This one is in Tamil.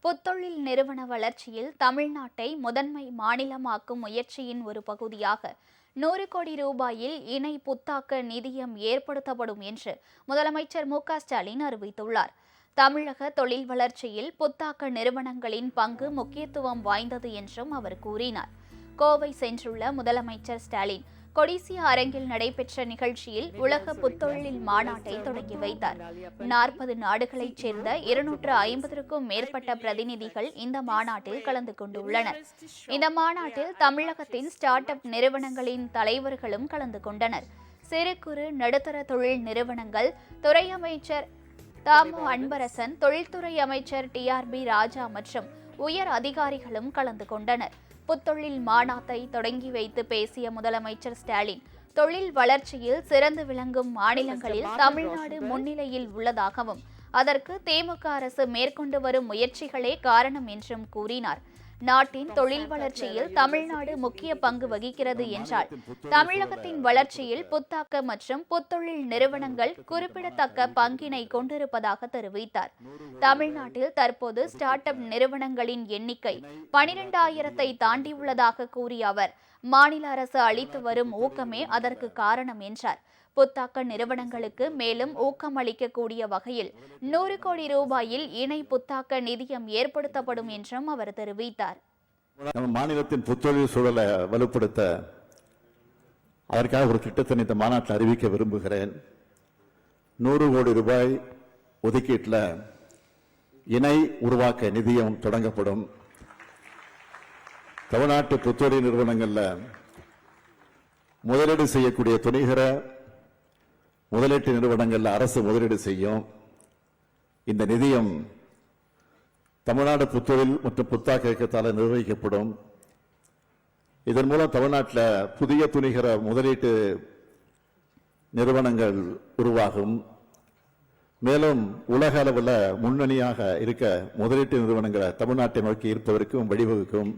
புத்தொழில் நிறுவன வளர்ச்சியில் தமிழ்நாட்டை முதன்மை மாநிலமாக்கும் முயற்சியின் ஒரு பகுதியாக 100 கோடி ரூபாயில் இணை புத்தாக்க நிதியம் ஏற்படுத்தப்படும் என்று முதலமைச்சர் மு.க.ஸ்டாலின் அறிவித்துள்ளார். தமிழக தொழில் வளர்ச்சியில் புத்தாக்க நிறுவனங்களின் பங்கு முக்கியத்துவம் வாய்ந்தது என்றும் அவர் கூறினார். கோவை சென்றுள்ள முதலமைச்சர் ஸ்டாலின் கொடிசியா அரங்கில் நடைபெற்ற நிகழ்ச்சியில் உலக புத்தொழில் மாநாட்டை தொடங்கி வைத்தார். 40 நாடுகளைச் சேர்ந்த 250க்கும் மேற்பட்ட பிரதிநிதிகள் இந்த மாநாட்டில் கலந்து கொண்டுள்ளனர். இந்த மாநாட்டில் தமிழகத்தின் ஸ்டார்ட் அப் நிறுவனங்களின் தலைவர்களும் கலந்து கொண்டனர். சிறு குறு நடுத்தர தொழில் நிறுவனங்கள் துறை அமைச்சர் தாமு அன்பரசன், தொழில்துறை அமைச்சர் டி.ஆர்.பி. ராஜா மற்றும் உயர் அதிகாரிகளும் கலந்து கொண்டனர். புத்தொழில் மாநாட்டை தொடங்கி வைத்து பேசிய முதலமைச்சர் ஸ்டாலின், தொழில் வளர்ச்சியில் சிறந்து விளங்கும் மாநிலங்களில் தமிழ்நாடு முன்னிலையில் உள்ளதாகவும் அதற்கு திமுக அரசு மேற்கொண்டு வரும் முயற்சிகளே காரணம் என்றும் கூறினார். நாட்டின் தொழில் வளர்ச்சியில் தமிழ்நாடு முக்கிய பங்கு வகிக்கிறது என்றால் தமிழகத்தின் வளர்ச்சியில் புத்தாக்க மற்றும் புத்தொழில் நிறுவனங்கள் குறிப்பிடத்தக்க பங்கினை கொண்டிருப்பதாக தெரிவித்தார். தமிழ்நாட்டில் தற்போது ஸ்டார்ட் அப் நிறுவனங்களின் எண்ணிக்கை 12,000-ஐ தாண்டியுள்ளதாக கூறிய அவர், மாநில அரசு அளித்து வரும் ஊக்கமே அதற்கு காரணம் என்றார். புத்தாக்க நிறுவனங்களுக்கு மேலும் ஊக்கமளிக்கக்கூடிய வகையில் 100 கோடி ரூபாயில் இணை புத்தாக்க நிதியம் ஏற்படுத்தப்படும் என்றும் அவர் தெரிவித்தார். மாநிலத்தின் புத்தொழில் சூழலை வலுப்படுத்த அதற்காக ஒரு திட்டத்தை இந்த மாநாட்டில் அறிவிக்க விரும்புகிறேன். 100 கோடி ரூபாய் ஒதுக்கீட்டில் இணை உருவாக்க நிதியம் தொடங்கப்படும். தமிழ்நாட்டு புத்தொழில் நிறுவனங்கள்ல முதலீடு செய்யக்கூடிய துணிகர முதலீட்டு நிறுவனங்கள்ல அரசு முதலீடு செய்யும். இந்த நிதியம் தமிழ்நாடு புத்தொழில் மற்றும் புத்தாக்க இயக்கத்தால் நிர்வகிக்கப்படும். இதன் மூலம் தமிழ்நாட்டில் புதிய துணிகர முதலீட்டு நிறுவனங்கள் உருவாகும். மேலும் உலக அளவில் முன்னணியாக இருக்க முதலீட்டு நிறுவனங்களை தமிழ்நாட்டை நோக்கி இருப்பதற்கும் வழிவகுக்கும்.